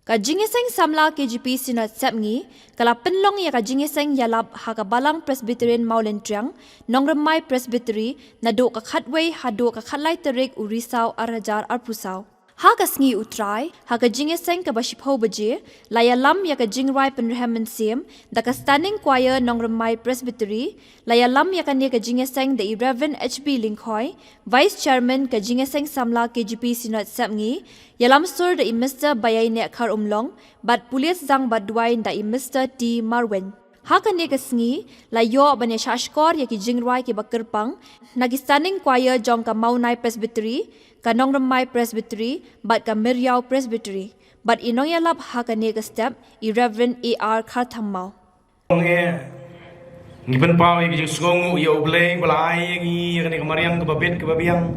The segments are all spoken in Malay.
Ka jingiseng samla KGP sinat sepngi, kala penlong ya ka jingiseng yalap haka balang Presbyterian Maulentriang, nongramai Presbytery, nado ka khatway hado ka khatlay terik urisaw arajar arpusaw. Haka sngi utray, haka jingiseng ka bashipho baje, layalam ya ka jingrai penrehamen sim, da ka standing choir nongramai Presbytery, layalam ya ka ne ka jingiseng da Reverend HB Lingkhoy, Vice Chairman ka jingiseng samla KGP sinat sepngi, yalam sur da Mr. Bayay ne khar umlong, bat pulis zang badway da Mr. T. Marwen. Haka ne ka sngi, layo bane shashkor ya ki jingrai ki bakirpang, nagi standing choir jong ka Maunay Presbytery, ka Nongramai Presbytery, bat ka Miryao Presbytery, bat inong yalap haka ne ka step, Reverend A.R. Kharthammau. Ngipen pau yang jeng sungu ya ubleng balai yang ni kemariang ke babet ke babiang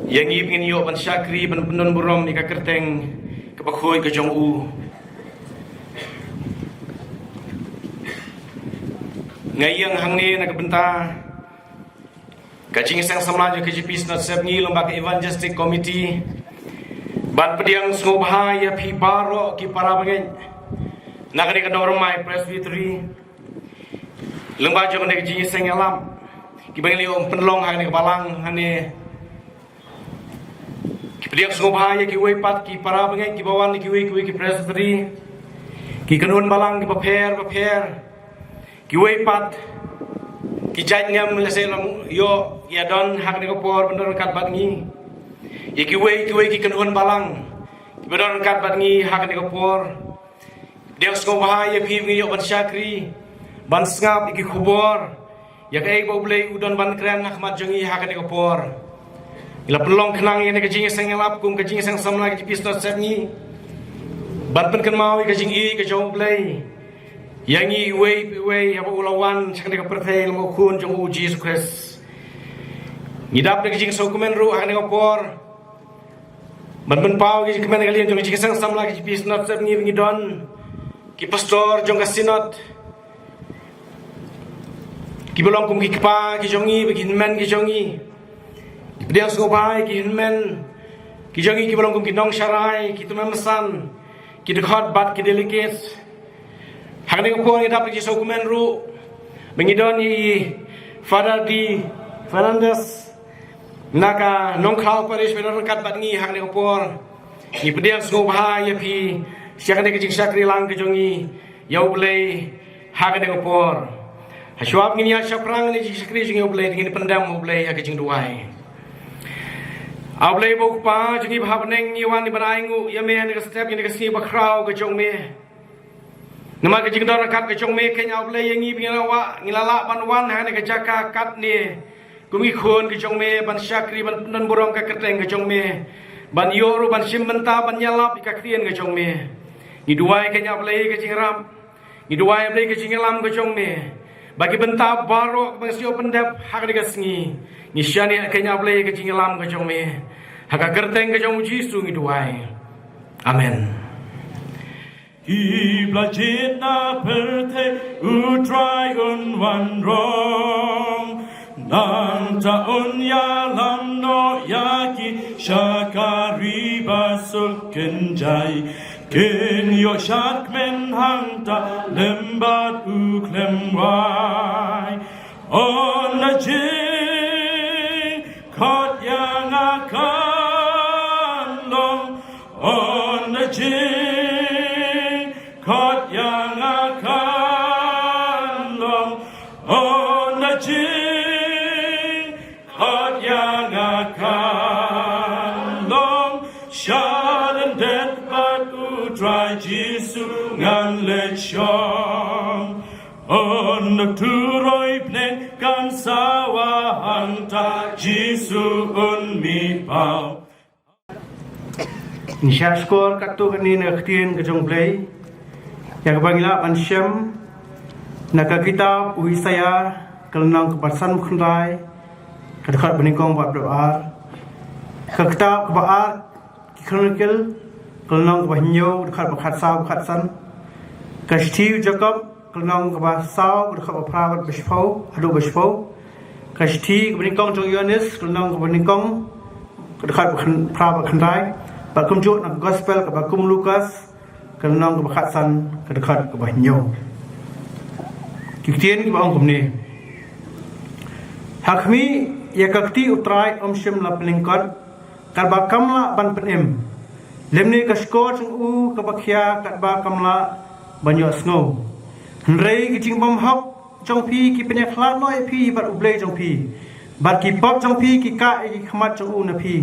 yang ngin yo ban syakri ban pendon burom ika kerteng ke bakhoy ke jong u ngayang hang ni nak benta kajing sang samlaja KGP snot sep ngi lembaga evangelistic committee ban pediang sungu bahaya pi baro ki para bangen nak ni Nongramai Presbytery lembaga jong nek jingi seng alam ki bang liom penlong hang nek balang hane ki pediak sungu bahaya ki wepat ki para bangai ki bawan ki we ki Presbytery ki kanun balang ki paper ki wepat ki janyam leselom yo ya don hang nek por bener kat bangi ya ki we ki kanun balang ki bener kat bangi hang nek por dia sungu bahaya ki yo ban syakri ban sngap iki khubor ya kai boblei udon ban kren Ahmad jongi hakan ko por ila pelong khnang ine ka jingi sang lap kum ka jingi sang samla ki pisno sepni ban pen kan mau ka jingi ka joblei yangi we ya ulawan sang ka perthel mo khun jong u Jesus Christ ni dap ka jingi so kumen ru hakan ko por ban pen pau ki kumen ka lian jong jingi sang samla ki pisno sepni ngi don ki pastor jong ka sinot ki belong kum ki kpa ki jongi ki men ki jongi dia sobai ki men ki jongi ki belong kum ki nong sharai ki tumam san ki dekat bat ki delicate hang ni ko ni dapat ki so kumen ru mengidon ni Father di Fernandez naka nong khau parish benar kat bat ngi hang ni ko ni pediang sobai ya pi siang ni ki jing sakri lang ki jongi yau blei hang ni ko Hashwab ngini asyaprang ni jikri jingi oblei ngini pendam oblei ya kejing duai. Oblei bok pa jingi bhabneng ni wan ni baraingu ya me ni ka step ni ka si bakrau ka jong me. Nama kejing dor kat ka jong me kenya oblei yang ngi ngila ngilala ban wan ha ni ka jaka kat ni. Kumi khon ka jong me ban syakri ban pendon borong ka kerteng ka jong me. Ban yoru ban simbenta ban nyalap ka krien ka jong me. Ni duai kenya oblei ka jing ram. Ni duai oblei ka jing lam ka jong me. Bagi benta barok mangsio pendap hak diga sngi ni syani kenya blai ke jingalam ke jong me hak kerteng ke jong Jisu ngi duai amen hi blajit na perte utrai un wan rong nan ta un ya lam no yaki shakari basul kenjai Ken yo shak men hanta lembat u klemwai on a jing kot yang akan long on a jing kot yang akan long on a jing kot yang akan long shadan det Try Jesus ngan le chong on turoi pnen kan sawa hanta Jesus un mi pau Nishashkor katu kani na ktien ke jong blei ya bangila ban syam naka kitab Uisaya kelnang kepasan khundai kadakhat beningkong bat doar ka kitab kebaat Chronicle kelnong ke nyo dekat bakhat saw bakhat san ka Steve Jacob kelnong ke saw dekat prabat bespau adu bespau ka Steve beningkong jong Yohanes kelnong ke beningkong dekat prabat khandai bakum jut nak gospel ke bakum Lukas kenang ke bakatsan ke dekat ke banyo kiktian ke bang kumni hakmi ya kakti utrai shim la pelingkot karba kamla ban penem lemni ka skor u ka bakhya karba kamla banyo snow rei ki jing bom hok trong phi ki penya khla noi phi bat uble trong phi bat ki pop trong phi ki ka ki khmat trong u na phi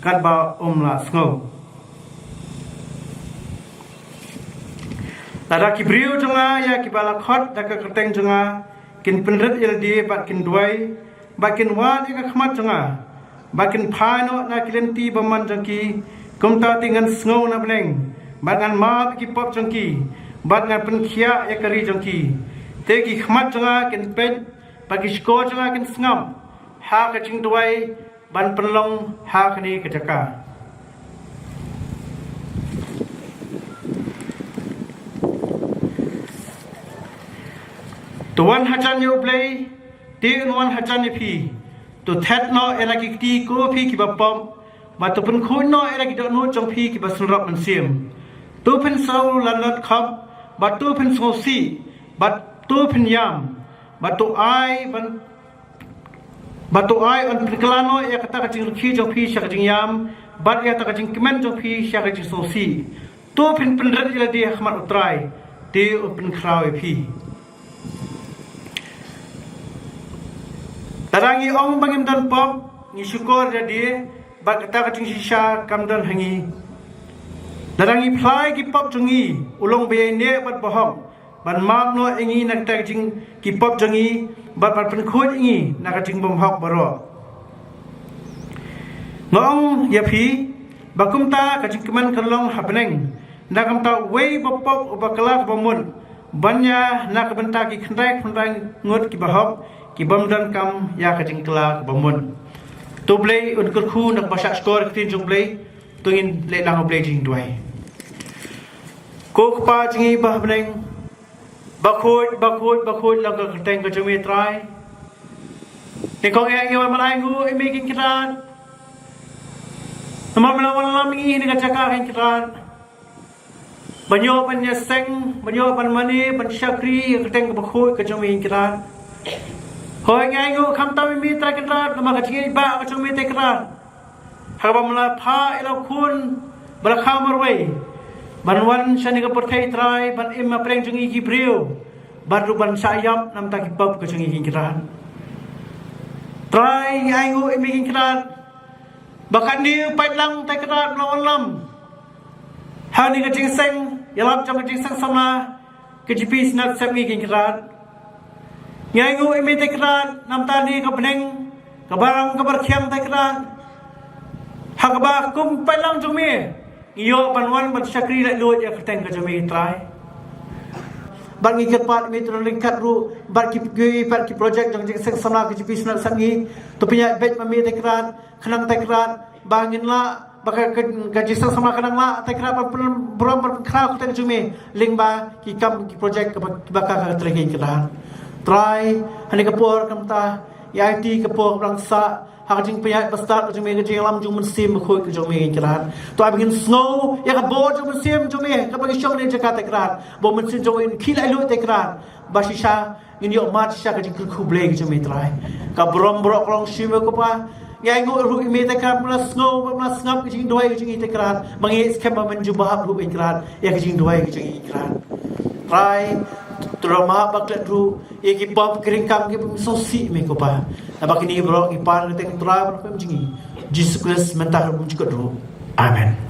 karba la snow Tada ki brio jonga ya ki bala khot da ka kerteng jonga kin penret ildi bat kin duai bakin wan ka khmat jonga bakin phano na kilenti baman jangki kumta tingan snow na bleng bagan ma ki pop jangki bat ngan pen khia ya kari jangki te ki khmat jonga kin pen bagi sko jonga kin sngam ha ka ching duai ban penlong ha kani ka jaka Tuan hajan yo play, tuan hajan ni pi, tu thet no era ki ti ko pi ki bapom, ba tu pun khoi no era ki do no jong pi ki basunrap man sim. Tu pen sau lan lot khap, ba tu pen so si, ba tu pen yam, ba tu ai on pen klano ya kata ka jing ki jong pi sha ka jing yam, ba ya ta ka jing kemen jong pi sha ka jing so si. Tu pen ret ila di khmat utrai, ti pen kraw pi. Tarangi ong bangim dan pom ni syukur jadi bak kata kacing sisa kam dan hangi. Tarangi plai ki pop jungi ulong be ne bat bohong ban mak no ingi nak ta kacing ki pop jungi bat pen khoi ingi nak kacing bom hok baro. Ngong ya phi bakum ta kacing keman kelong hapneng nakam ta wei bopop ubakala bomun banya nak benta ki khandai ngot ki bahok ki bom dan kam ya ka jingkla bomun to blay un kur khu nak basak skor tin jung blay tungin le lang blay jing duai ko pa jingi bah bleng bakhot lang ka teng ka jumi trai ni kong e ngi malai ngu e making kiran namam lam ngi ni ka chaka hin kiran banyo pan seng banyo pan mani pan syakri ka teng bakhot ka jumi kiran Hoi ngai ngu kham ta mi tra kran ma ka chi ba ka chung mi te kran ha ba mala pha ilo khun bal khamar wei ban wan shani ka porthai trai ban im ma preng chung i ki brio ban ru ban sayap nam ta ki pop ka chung i ki kran trai ngai ngu im ki kran ba kan ni pai lang ta kran lawan lam ha ni ka ching seng yalap chang ka ching sang sama ke ji pi snak sam ki kran Ngai ngu imi tekran nam tani ka peneng ka barang ka barkhiam tekran hakba kum pelang jumi iyo panwan ban syakri la luat ya keteng ka jumi trai ban ngi kepat mi tro lingkat ru bar ki project jang jing seng sama ki business sangi to punya bet mami tekran khanang tekran bangin la baka gaji sang sama kanang la tekran berom berkhau keteng jumi lingba ki kam ki project baka ka tregi keran try hani kapor kamta IT kapor rangsa hakjing payat pastat jung me jing lam jung sim khoi ke jung me kran to I begin snow ya ka bo jung sim jung me ka bagi shong ne jakarta kran bo mun sin jung in khila lu te kran basisha in yo mat sha ka jing khu ble ke jung me try ka brom brok long sim ko pa ya ngo ru me te kran plus snow plus ngap ke jing doi ke jing te kran bangi skam man ju bahab ru be kran ya ke jing doi ke jing kran try Terima baklet ru iki pop kering kam ki sosi me ko pa abak ni bro ki par teng tra pem jingi Jesus Christ mentah ru juga ru amen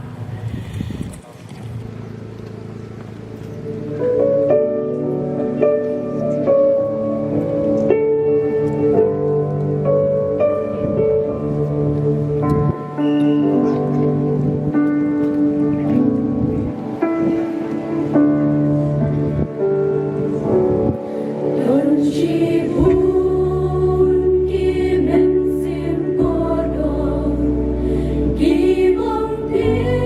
Give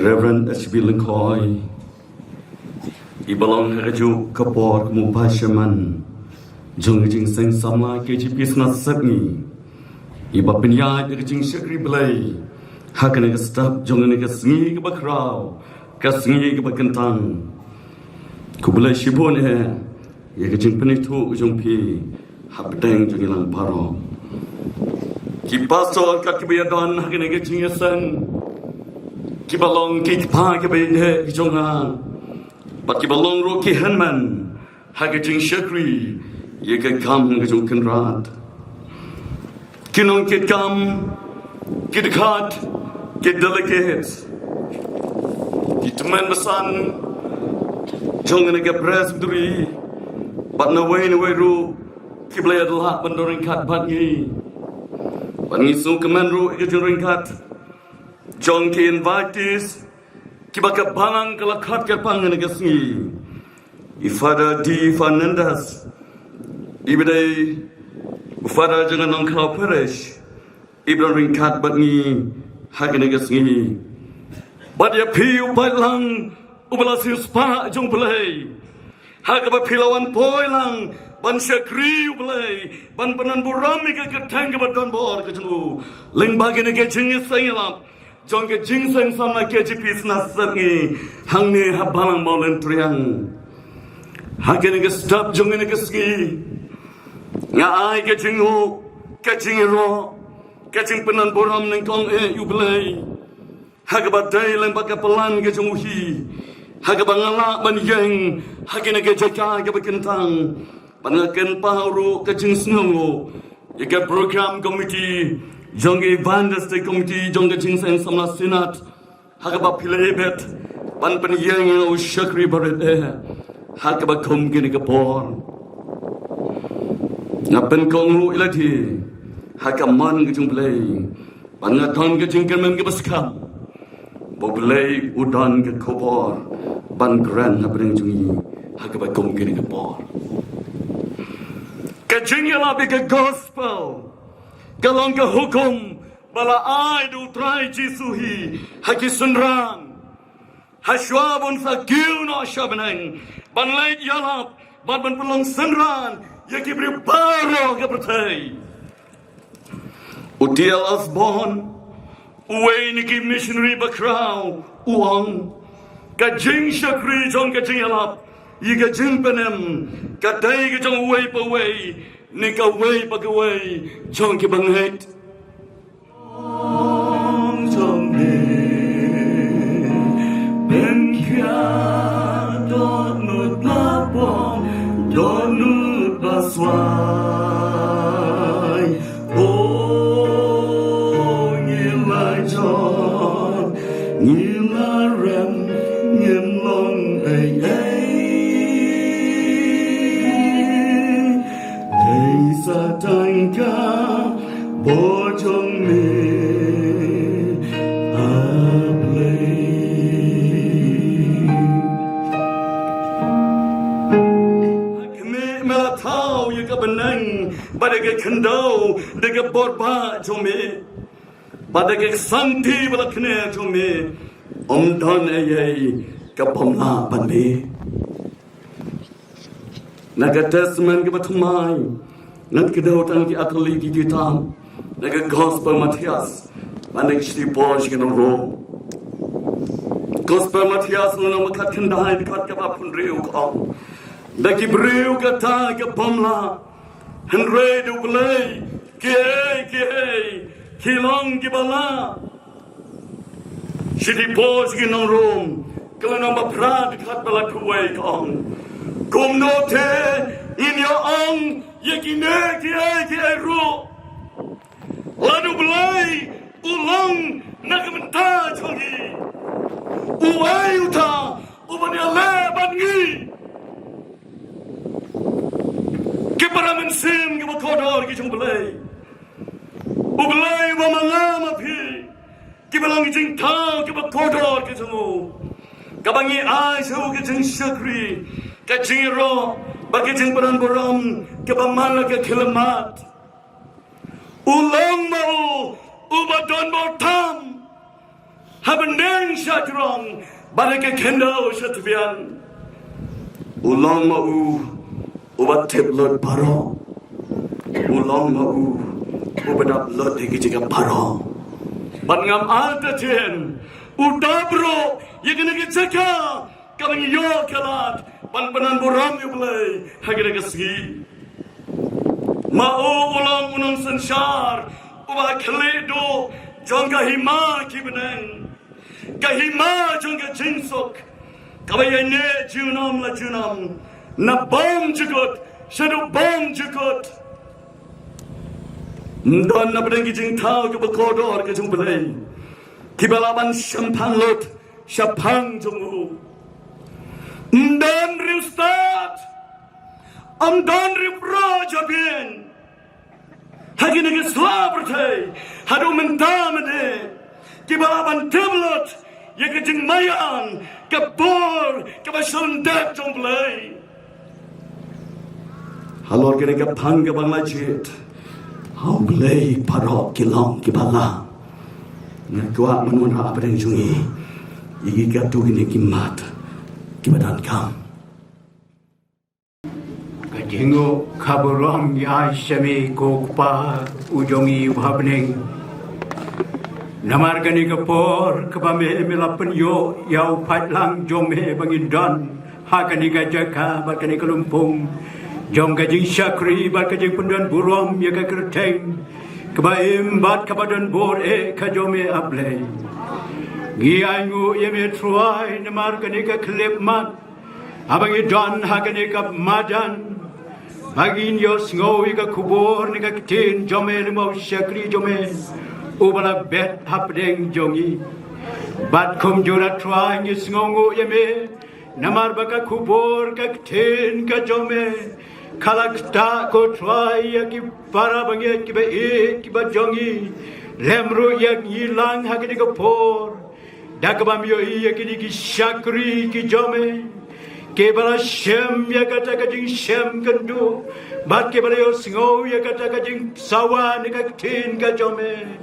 Reverend H.B. Lincoln, Ibalong Heraju Kapor Mupashaman, Jung Jing Seng Sama KGP Snat Setni, Iba Pinya Jing Shakri Blay, Hakan Stap Jung Sngi Bakrao, Kasngi Bakantang, Kubla Shibon He, Yagajing Penitu Jung Pi, Hapdang Jungilang Paro. Kipaso Kakibiyadon Hakan Jing Sen. Kibalong kikpa kibay kijonga, but kibalong ro kihanman, hagajing shakri, yagakam gajong kanrat. Kinong kitkam, kitkat, kitdelicate, kitman basan, jonga naga presbytery, but na way ru, Kibla adalah pendoringkat bangi. Bangi sungkeman ru kejoringkat. Jong ki invites. Kibaka balang kelakat ke pangan negasngi. Ifada di Fernandes. Ibadai ufada jangan nongkau perish. Ibran ringkat bangi hak negasngi. Badia piu balang ubalasius pa jong belai. Hak pilawan poilang. Ban syakri ulai, ban penan burami ke ketang ke badan bor ke jengu, leng bagi ne ke jingis sayalap, jong ke jing sang sama ke jipis nasangi, hang ne habalang maulen triang, hak ne ke stop jong ne ke ski, ngai ke jingu, ke jingiro, ke jing penan buram neng kong ulai, hak badai leng bagi pelan ke jengu hi, hak bangala ban yang, hak ne ke jaka ke bekentang. Panakan paharu kacing sengongo, jika program komiti, jongge bandas te komiti jongge jingsen samla senat, hakaba pilebet, pan penyang yang usyakri baret hakaba kom gini kapor. Ngapen kongu ilati, hakaman kacing play, pangaton kacing kemen ke baskam, boblay udan ke kopor, pan gran habreng jungi, hakaba kom gini kapor. Kajingnya lebih ke gospel, galong ke hukum, bala ai du trai jisuhi, haki sunran, hashwabun sa giu no shabeneng, ban lait yalap, ban pelong sunran, yaki beri baro ke bertai. Utiel asbon, uwe niki missionary bakrau, uang, kajing syakri jong kajing yalap, Iga jimpenem, kadai ke jong way pa way, nika way pa way, jong ki banghet. Jong ne, ben kya donut lapong, donut basway. Oh, ngilai jong, ngilai rem, ngilong ay. Satangka bojong me ablay. Kami melatau ya kebenang, pada ke kendau, deke borba jome, pada ke santi bala kene jome, dan ayai kapomna banbe. Naga tesman ke batumai. Nanti kita hutang ki atli ki kita, naga gospel Matias, mana kishti Bosch ki noro. Gospel Matias nana makat kendai dekat ke bapun riu kau, daki beriu kata ke bomla, henre du belai, kilong ki bala. Kishti Bosch ki noro, kalau nama berat dekat bala kuai kau, kumnote in your own. Yakine kiai ro, ladu belai ulang nakamenta jogi, uai uta ubani ale bangi, kepara mensim kebakodor kijung belai, ubelai wamangam api, kebalang kijing tau kebakodor kijungu, kabangi ai seu kijing syakri, kijing ro. Bagi jeng peran boram kebamala ke kilemat ulang mau ubadon botam habendeng syadrong bagi ke kendau syatbian ulang mau ubat teblot paro ulang mau ubadap lot di jika paro bangam alta jen udabro yang kena jaka kami yo kalat pan-panan boram yu belai hagir kasgi mau ulang unang sensar ubah keledo jong kahima kibeneng kahima jong ka jinsok kabayane junam la junam na bom jukut shadu bom jukut ndon na bedeng kijing tau ke bekodor ke jong belai kibalaban syampang lot syapang jongu dan riustat am dan ripro jabin hagi nege slabrte hadu mentamade kibalaban tablet yakajing mayan kabor kabasun dak jomplay halor kene ka phang ka bangla chit hau blay parok kilong kibala ngakwa manun ha abeng jungi igi ka tu kini kimat kibadan kam Jingo kaburam ya shami kokpa ujongi bhabning namargani kapor kabame melapan yo yau patlang jome bangindon hakani gajaka bakani kalumpung jong gajing syakri bakajing pundan burom ya ka kerteng kabaim bat kabadan bor kajome ablay giangu yeme truai namargani ka klip mat abangidon hakani ka madan Bagin yo snowy ka kubor ni ka kitin jome limo syakri jome ubala bet hapdeng jongi bat kum jura trying is ngongo yeme namar baka kubor ka kitin ka jome kalakta ko try ya ki para bangi ki ba jongi lemru ya ilang hakini ka por dakabam yo ya ki syakri ki jome Kebala shem ya kata kajing shem kendu bat kebala yo singo ya kata kajing sawa ni kaktin kajome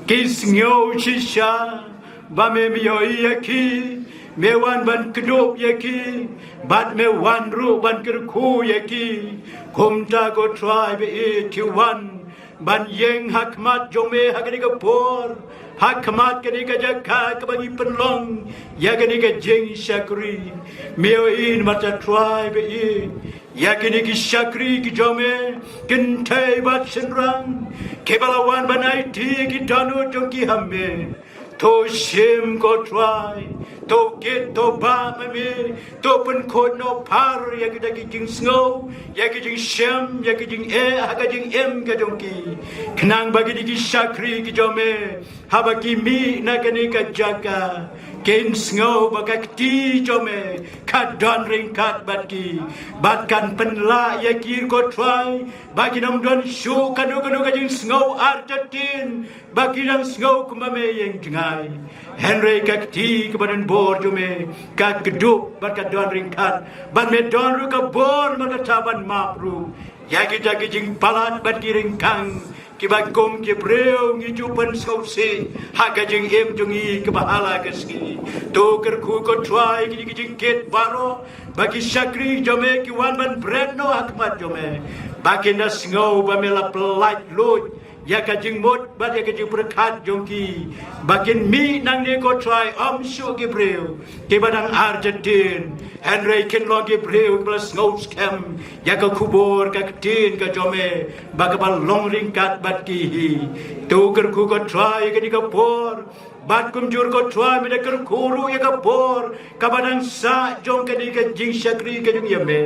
kis ngyo shisha ba me yo ya ki mewan ban kedop ya ki bat mewan ru ban kerku ya ki kumta go tribe e tiwan ban yeng hakmat jome hakani kapor hakmat kani ka jaka kabangi penlong ya kani ka jeng syakri meo in mata tribe e ya kani ki syakri ki jome kentai bat senrang kebalawan banai ti ki danu jongki hamme to shem ko try to get to ba me to pen ko no par ya ki dagi jing snow ya ki jing shem ya ki jing ha jing em ka jongki kenang bagi di ki syakri ki jome habaki mi na kani ka jaga ken snow bakakti jome kadon ringkat batki batkan penla ya ki ko try bagi nam don show kanu ka jing snow arjatin bagi nam snow kumame yang jengai Henry kakti kebadan bor jome kak gedup bat kadon ringkat ban me don ru ka bor maka taban mapru ya kita jing palat bat kiringkang kibagkom kibreu ngijupan sausi haga jing em jungi kebahala keski to kerku ko try jing ket baro bagi syakri jome ki wan ban bread no akmat jome bagi nas ngau bamela pelat lut ya kajing mot bat ya kajing berkat jongki bakin mi nang ne ko try shu gibreu ke badang argentin henry ken lo gibreu plus ngau scam ya ka kubor ka tin ka jome bagabal long ringkat bat ki tu ker ku ko try ka por bat kumjur ko try me ker kuru ya ka por ka badang sa jong ka di ka jing syakri ka jong yame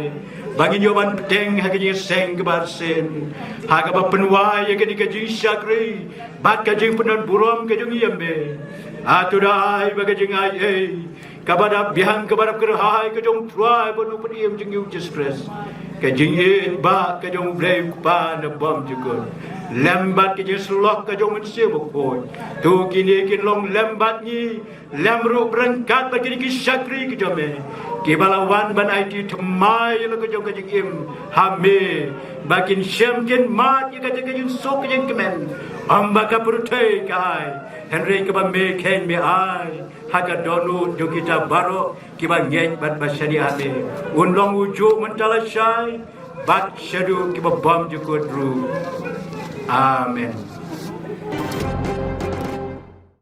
bagi nyoban peteng hakini seng kebarsen haga ba penwai ya ka jing syakri bat ka jing penon burom ka jong yame aturai bagi jing ai kabada bihang kabada kerhai ka jong try bonu pediem jing you stress ka jing ba ka jong brave pa na bom jugur lembat ke jing slok ka jong mense bokoi tu kini kin long lembat ni lemru berangkat bagi ki syakri ki jome ki balawan ban IT thmai lo ka jong ka jing im hame bakin syam kin mat ka jing sok ka jing kemen amba ka purtai kai henry ka ba me ken me ai haga donu jo kita baro ki ba ngej bat basani ame unlong uju mentala syai bat syadu ki ba bom ju kodru amen